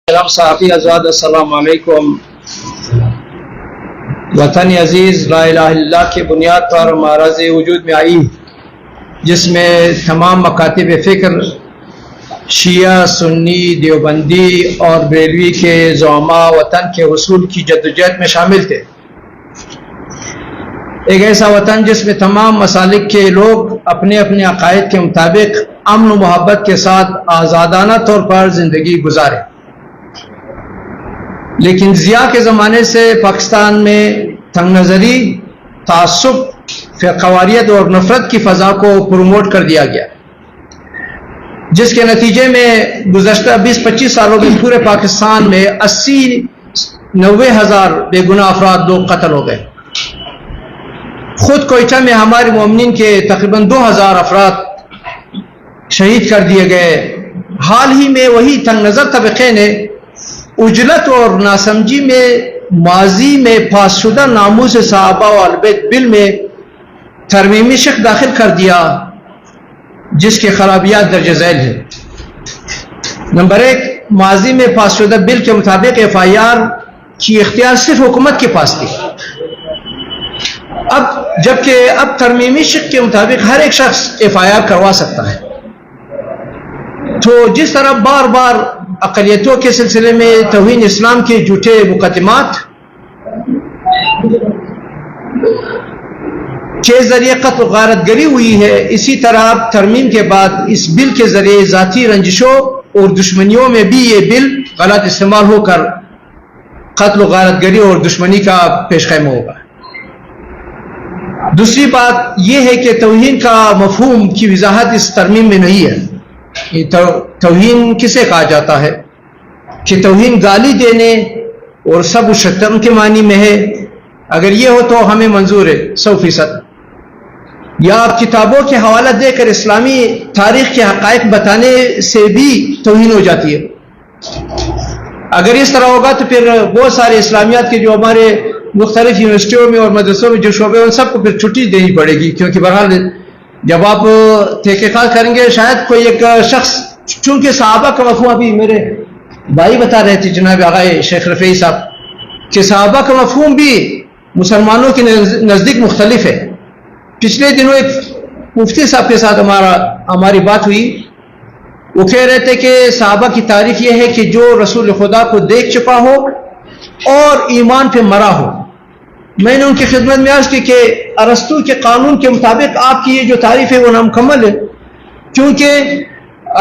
سلام صحافی آزاد السلام علیکم۔ وطن عزیز لا الہ الا اللہ کی بنیاد پر معرض وجود میں آئی، جس میں تمام مکاتب فکر شیعہ، سنی، دیوبندی اور بریلوی کے زعماء وطن کے حصول کی جدوجہد میں شامل تھے۔ ایک ایسا وطن جس میں تمام مسالک کے لوگ اپنے اپنے عقائد کے مطابق امن و محبت کے ساتھ آزادانہ طور پر زندگی گزارے۔ لیکن ضیاء کے زمانے سے پاکستان میں تنگ نظری، تعصب، فرقواریت اور نفرت کی فضا کو پروموٹ کر دیا گیا، جس کے نتیجے میں گزشتہ 20-25 سالوں میں پورے پاکستان میں 80-90 ہزار بے گناہ افراد لوگ قتل ہو گئے۔ خود کوئٹہ میں ہمارے مومنین کے تقریباً 2000 افراد شہید کر دیے گئے۔ حال ہی میں وہی تنگ نظر طبقے نے عجلت اور ناسمجھی میں ماضی میں پاس شدہ ناموس صحابہ و اہل بیت بل میں ترمیمی شق داخل کر دیا، جس کے خرابیات درج ذیل ہیں۔ نمبر 1، ماضی میں پاس شدہ بل کے مطابق FIR کی اختیار صرف حکومت کے پاس تھی، جبکہ اب ترمیمی شق کے مطابق ہر ایک شخص FIR کروا سکتا ہے۔ تو جس طرح بار بار اقلیتوں کے سلسلے میں توہین اسلام کے جھوٹے مقدمات کے ذریعے قتل و غارت گری ہوئی ہے، اسی طرح ترمیم کے بعد اس بل کے ذریعے ذاتی رنجشوں اور دشمنیوں میں بھی یہ بل غلط استعمال ہو کر قتل و غارت گری اور دشمنی کا پیش خیمہ ہوگا۔ دوسری بات یہ ہے کہ توہین کا مفہوم کی وضاحت اس ترمیم میں نہیں ہے۔ توہین کسے کہا جاتا ہے؟ کہ توہین گالی دینے اور سب و شتم کے معنی میں ہے۔ اگر یہ ہو تو ہمیں منظور ہے 100%۔ یا آپ کتابوں کے حوالہ دے کر اسلامی تاریخ کے حقائق بتانے سے بھی توہین ہو جاتی ہے۔ اگر اس طرح ہوگا تو پھر بہت سارے اسلامیات کے جو ہمارے مختلف یونیورسٹیوں میں اور مدرسوں میں جو شعبے ان سب کو پھر چھٹی دینی پڑے گی، کیونکہ بہرحال جب آپ تحقیقات کریں گے شاید کوئی ایک شخص، چونکہ صحابہ کا مفہوم ابھی میرے بھائی بتا رہے تھے جناب آغائے شیخ رفیعی صاحب کہ صحابہ کا مفہوم بھی مسلمانوں کے نزدیک مختلف ہے۔ پچھلے دنوں ایک مفتی صاحب کے ساتھ ہماری بات ہوئی، وہ کہہ رہے تھے کہ صحابہ کی تعریف یہ ہے کہ جو رسول خدا کو دیکھ چکا ہو اور ایمان پہ مرا ہو۔ میں نے ان کی خدمت میں عرض کی کہ ارسطو کے قانون کے مطابق آپ کی یہ جو تعریف ہے وہ نامکمل ہے، کیونکہ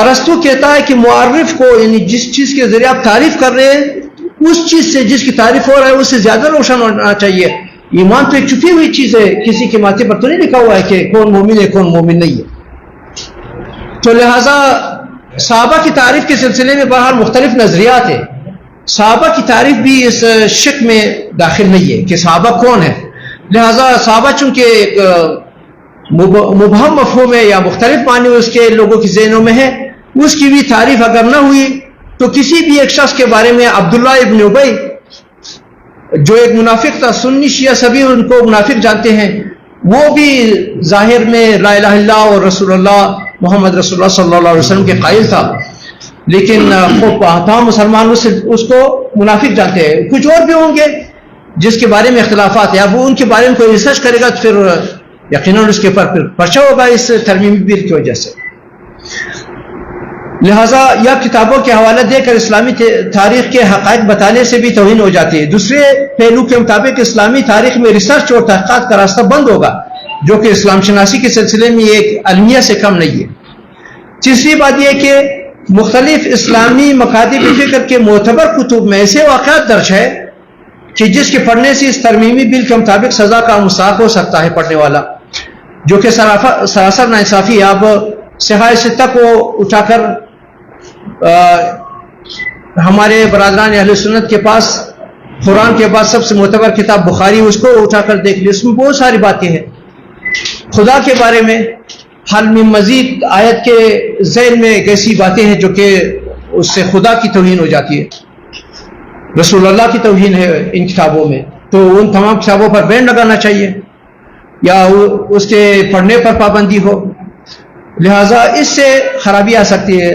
ارسطو کہتا ہے کہ معرف کو، یعنی جس چیز کے ذریعے آپ تعریف کر رہے ہیں اس چیز سے جس کی تعریف ہو رہا ہے اس سے زیادہ روشن ہونا چاہیے۔ ایمان تو ایک چھپی ہوئی چیز ہے، کسی کے ماتھے پر تو نہیں لکھا ہوا ہے کہ کون مومن ہے کون مومن نہیں ہے۔ تو لہذا صحابہ کی تعریف کے سلسلے میں بہرحال مختلف نظریات ہیں۔ صحابہ کی تعریف بھی اس شک میں داخل نہیں ہے کہ صحابہ کون ہے۔ لہذا صحابہ چونکہ ایک مبہم مفہوم ہے یا مختلف معنی اس کے لوگوں کی ذہنوں میں ہے، اس کی بھی تعریف اگر نہ ہوئی تو کسی بھی ایک شخص کے بارے میں عبداللہ ابن ابی جو ایک منافق تھا، سنی شیعہ سبھی ان کو منافق جانتے ہیں، وہ بھی ظاہر میں لا الہ الا اللہ اور رسول اللہ محمد رسول اللہ صلی اللہ علیہ وسلم کے قائل تھا، لیکن تمام مسلمان اس کو منافق جانتے ہیں۔ کچھ اور بھی ہوں گے جس کے بارے میں اختلافات ہیں، اب وہ ان کے بارے میں کوئی ریسرچ کرے گا تو پھر یقیناً اس کے اوپر پھر پرچہ ہوگا اس ترمیمی بل کی وجہ سے۔ لہذا یا کتابوں کے حوالہ دے کر اسلامی تاریخ کے حقائق بتانے سے بھی توہین ہو جاتی ہے۔ دوسرے پہلو کے مطابق اسلامی تاریخ میں ریسرچ اور تحقیقات کا راستہ بند ہوگا، جو کہ اسلام شناسی کے سلسلے میں ایک المیہ سے کم نہیں ہے۔ تیسری بات یہ کہ مختلف اسلامی مکاتب فکر کے معتبر کتب میں ایسے واقعات درج ہے کہ جس کے پڑھنے سے اس ترمیمی بل کے مطابق سزا کا مستحق ہو سکتا ہے پڑھنے والا، جو کہ سراسر ناانصافی ہے۔ اب صحاح ستہ کو اٹھا کر ہمارے برادران اہل سنت کے پاس قرآن کے بعد سب سے معتبر کتاب بخاری، اس کو اٹھا کر دیکھ لی، اس میں بہت ساری باتیں ہیں خدا کے بارے میں۔ حل میں مزید آیت کے ذیل میں ایک ایسی باتیں ہیں جو کہ اس سے خدا کی توہین ہو جاتی ہے، رسول اللہ کی توہین ہے ان کتابوں میں، تو ان تمام کتابوں پر بین لگانا چاہیے یا اس کے پڑھنے پر پابندی ہو۔ لہذا اس سے خرابی آ سکتی ہے۔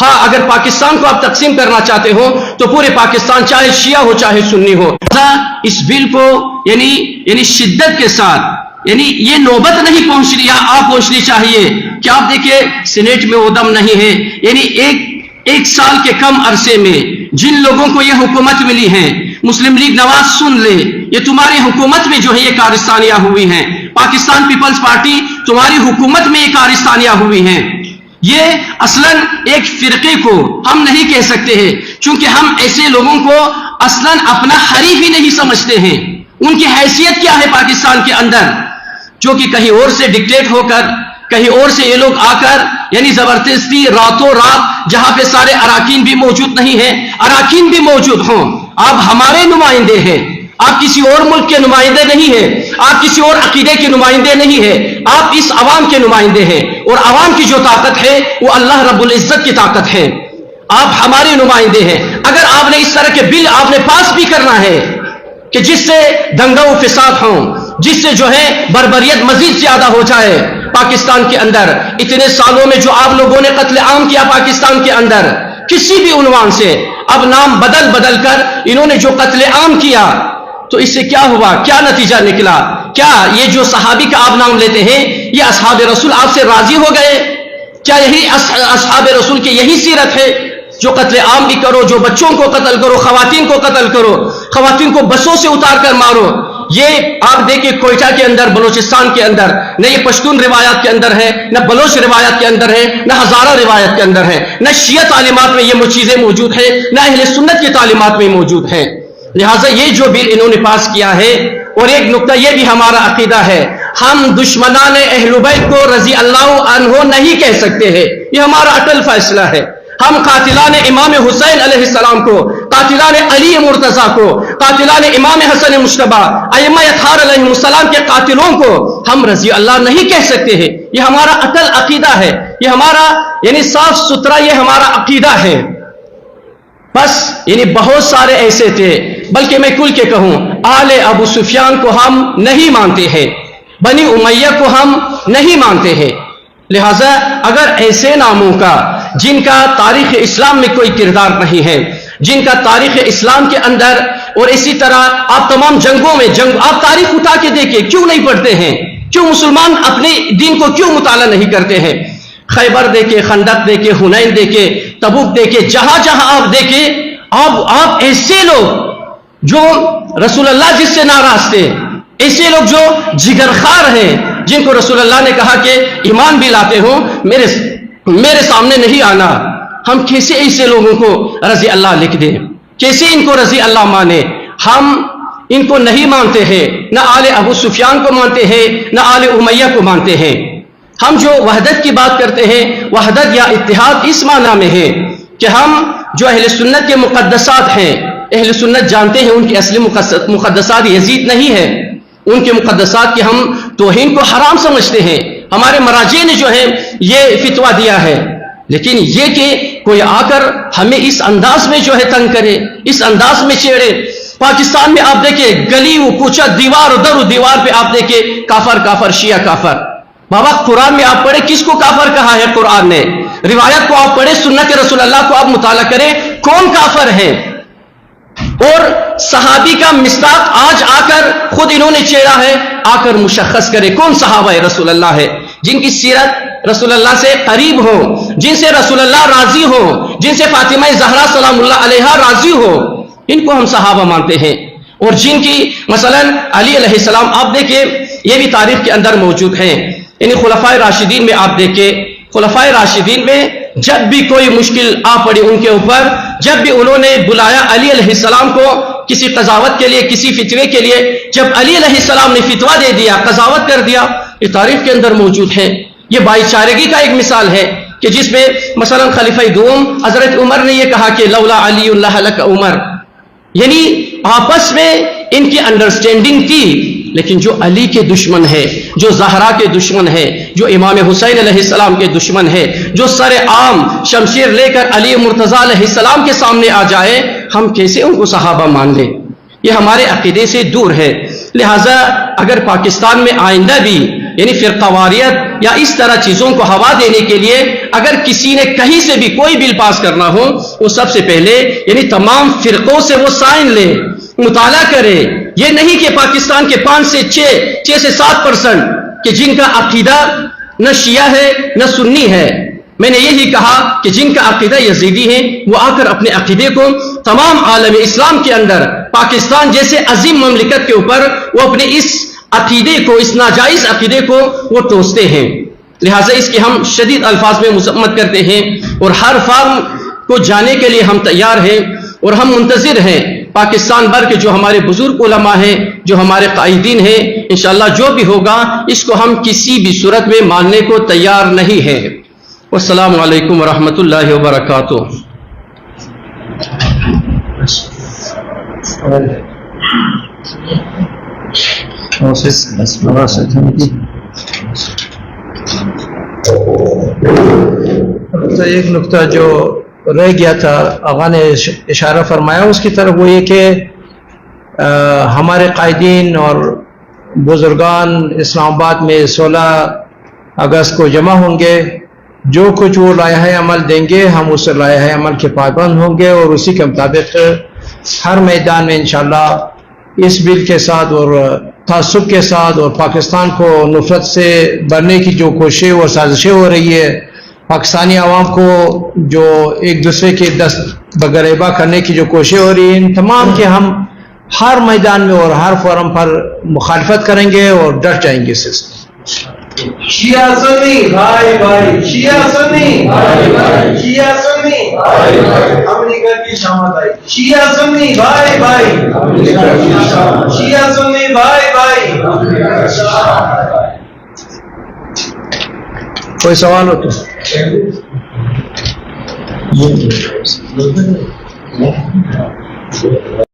ہاں اگر پاکستان کو آپ تقسیم کرنا چاہتے ہو تو پورے پاکستان چاہے شیعہ ہو چاہے سنی ہو، اس بل کو یعنی شدت کے ساتھ یہ نوبت نہیں پہنچ رہی، آپ پہنچنی چاہیے کہ آپ دیکھیں سینیٹ میں وہ دم نہیں ہے، ایک سال کے کم عرصے میں جن لوگوں کو یہ حکومت ملی ہے، مسلم لیگ نواز سن لے، یہ تمہاری حکومت میں جو ہے یہ کارستانیاں ہوئی ہیں، پاکستان پیپلز پارٹی تمہاری حکومت میں یہ کارستانیاں ہوئی ہیں۔ یہ اصلاً ایک فرقے کو ہم نہیں کہہ سکتے ہیں، چونکہ ہم ایسے لوگوں کو اصلاً اپنا حریف ہی نہیں سمجھتے ہیں۔ ان کی حیثیت کیا ہے پاکستان کے اندر، جو کہ کہیں اور سے ڈکٹیٹ ہو کر، کہیں اور سے یہ لوگ آ کر زبردستی راتوں رات، جہاں پہ سارے اراکین بھی موجود نہیں ہیں، اراکین بھی موجود ہوں، آپ ہمارے نمائندے ہیں، آپ کسی اور ملک کے نمائندے نہیں ہیں، آپ کسی اور عقیدے کے نمائندے نہیں ہیں، آپ اس عوام کے نمائندے ہیں، اور عوام کی جو طاقت ہے وہ اللہ رب العزت کی طاقت ہے، آپ ہمارے نمائندے ہیں۔ اگر آپ نے اس طرح کے بل آپ نے پاس بھی کرنا ہے کہ جس سے دنگا و فساد ہوں، جس سے جو ہے بربریت مزید زیادہ ہو جائے پاکستان کے اندر، اتنے سالوں میں جو آپ لوگوں نے قتل عام کیا پاکستان کے اندر کسی بھی عنوان سے، اب نام بدل بدل کر انہوں نے جو قتل عام کیا، تو اس سے کیا ہوا، کیا نتیجہ نکلا؟ کیا یہ جو صحابی کا آپ نام لیتے ہیں یہ اصحاب رسول آپ سے راضی ہو گئے؟ کیا یہی اصحاب رسول کی یہی سیرت ہے؟ جو قتل عام بھی کرو، جو بچوں کو قتل کرو، خواتین کو قتل کرو، خواتین کو بسوں سے اتار کر مارو، یہ آپ دیکھیں کوئٹہ کے اندر، بلوچستان کے اندر، نہ یہ پشتون روایات کے اندر ہے، نہ بلوچ روایات کے اندر ہے، نہ ہزارہ روایت کے اندر ہے، نہ شیعہ تعلیمات میں یہ چیزیں موجود ہیں، نہ اہل سنت کی تعلیمات میں موجود ہیں۔ لہٰذا یہ جو بل انہوں نے پاس کیا ہے، اور ایک نقطہ یہ بھی ہمارا عقیدہ ہے، ہم دشمنان اہل بیت کو رضی اللہ عنہ نہیں کہہ سکتے ہیں، یہ ہمارا اٹل فیصلہ ہے۔ ہم قاتلان امام حسین علیہ السلام کو، قاتلان علی مرتضیٰ کو، قاتلان امام حسن مجتبی، ائمہ اطہار علیہ السلام کے قاتلوں کو ہم رضی اللہ نہیں کہہ سکتے ہیں، یہ ہمارا اٹل عقیدہ ہے، یہ ہمارا صاف ستھرا یہ ہمارا عقیدہ ہے۔ بس بہت سارے ایسے تھے، بلکہ میں کل کے کہوں آل ابو سفیان کو ہم نہیں مانتے ہیں، بنی امیہ کو ہم نہیں مانتے ہیں۔ لہٰذا اگر ایسے ناموں کا جن کا تاریخ اسلام میں کوئی کردار نہیں ہے، جن کا تاریخ اسلام کے اندر، اور اسی طرح آپ تمام جنگوں میں آپ تاریخ اٹھا کے دیکھیں، کیوں نہیں پڑھتے ہیں؟ کیوں مسلمان اپنے دین کو کیوں مطالعہ نہیں کرتے ہیں؟ خیبر دیکھیں، خندق دیکھیں، حنین دیکھیں، تبوک دیکھیں، جہاں جہاں آپ دیکھیں، آپ ایسے لوگ جو رسول اللہ جس سے ناراض تھے، ایسے لوگ جو جگرخوار ہیں، جن کو رسول اللہ نے کہا کہ ایمان بھی لاتے ہو میرے سامنے نہیں آنا، ہم کیسے ایسے لوگوں کو رضی اللہ لکھ دیں؟ کیسے ان کو رضی اللہ مانے؟ ہم ان کو نہیں مانتے ہیں، نہ آل ابو سفیان کو مانتے ہیں، نہ آل امیہ کو مانتے ہیں۔ ہم جو وحدت کی بات کرتے ہیں، وحدت یا اتحاد اس معنی میں ہے کہ ہم جو اہل سنت کے مقدسات ہیں، اہل سنت جانتے ہیں ان کے اصلی مقدسات یزید نہیں ہے، ان کے مقدسات کی ہم توہین کو حرام سمجھتے ہیں، ہمارے مراجع نے جو ہے یہ فتویٰ دیا ہے، لیکن یہ کہ کوئی آ کر ہمیں اس انداز میں جو ہے تنگ کرے، اس انداز میں چھیڑے۔ پاکستان میں آپ دیکھیں گلی و کوچہ، دیوار و در و دیوار پہ آپ دیکھیں کافر کافر، شیعہ کافر۔ بابا قرآن میں آپ پڑھیں کس کو کافر کہا ہے قرآن نے؟ روایت کو آپ پڑھیں، سنت رسول اللہ کو آپ مطالعہ کریں، کون کافر ہے؟ اور صحابی کا مصداق آج آ کر خود انہوں نے چھیڑا ہے، آ کر مشخص کرے کون صحابہ رسول اللہ ہے، جن کی سیرت رسول اللہ سے قریب ہو، جن سے رسول اللہ راضی ہو، جن سے فاطمہ زہرا سلام اللہ علیہا راضی ہو، ان کو ہم صحابہ مانتے ہیں۔ اور جن کی مثلا علی علیہ السلام آپ دیکھیں، یہ بھی تاریخ کے اندر موجود ہیں، خلفائے راشدین میں آپ دیکھیں، خلفائے راشدین میں جب بھی کوئی مشکل آ پڑی ان کے اوپر، جب بھی انہوں نے بلایا علی علیہ السلام کو کسی قضاوت کے لیے، کسی فتوے کے لیے، جب علی علیہ السلام نے فتویٰ دے دیا، قضاوت کر دیا، یہ تاریخ کے اندر موجود ہے۔ یہ بھائی چارگی کا ایک مثال ہے کہ جس میں مثلا خلیفہ دوم حضرت عمر نے یہ کہا کہ لولا علی اللہ لک عمر، یعنی آپس میں ان کی انڈرسٹینڈنگ تھی، لیکن جو علی کے دشمن ہے، جو زہرا کے دشمن ہے، جو امام حسین علیہ السلام کے دشمن ہے، جو سر عام شمشیر لے کر علی مرتضیٰ علیہ السلام کے سامنے آ جائے، ہم کیسے ان کو صحابہ مان لیں؟ یہ ہمارے عقیدے سے دور ہے۔ لہٰذا اگر پاکستان میں آئندہ بھی یعنی فرقہ واریت یا اس طرح چیزوں کو ہوا دینے کے لیے اگر کسی نے کہیں سے بھی کوئی بل پاس کرنا ہو وہ سب سے پہلے یعنی تمام فرقوں سے وہ سائن لے, مطالعہ کرے. یہ نہیں کہ پاکستان کے 5 سے 6 سے 7% کہ جن کا عقیدہ نہ شیعہ ہے نہ سنی ہے. میں نے یہی کہا کہ جن کا عقیدہ یزیدی ہے وہ آ کر اپنے عقیدے کو تمام عالم اسلام کے اندر پاکستان جیسے عظیم مملکت کے اوپر وہ اپنے اس عقیدے کو, اس ناجائز عقیدے کو وہ ٹوستے ہیں. لہٰذا اس کی ہم شدید الفاظ میں مذمت کرتے ہیں اور ہر فارم کو جانے کے لیے ہم تیار ہیں اور ہم منتظر ہیں. پاکستان بھر کے جو ہمارے بزرگ علماء ہیں, جو ہمارے قائدین ہیں, انشاءاللہ جو بھی ہوگا اس کو ہم کسی بھی صورت میں ماننے کو تیار نہیں ہیں. والسلام علیکم ورحمۃ اللہ وبرکاتہ. تو ایک نقطہ جو رہ گیا تھا آغا نے اشارہ فرمایا اس کی طرف, وہ یہ کہ ہمارے قائدین اور بزرگان اسلام آباد میں 16 اگست کو جمع ہوں گے. جو کچھ وہ لائحہ عمل دیں گے ہم اس لائحہ عمل کے پابند ہوں گے اور اسی کے مطابق ہر میدان میں انشاءاللہ اس بل کے ساتھ اور تعصب کے ساتھ اور پاکستان کو نفرت سے بھرنے کی جو کوششیں اور سازشیں ہو رہی ہے, پاکستانی عوام کو جو ایک دوسرے کے دست بغریبہ کرنے کی جو کوششیں ہو رہی ہیں, ان تمام کے ہم ہر میدان میں اور ہر فورم پر مخالفت کریں گے اور ڈٹ جائیں گے. شیعہ سنی بھائی بھائی, شیعہ سنی بھائی بھائی, شیعہ سنی بھائی بھائی, امریکہ کی شامت آئی. شیعہ سنی بھائی بھائی, شیعہ سنی بھائی بھائی. کوئی سوال ہو تو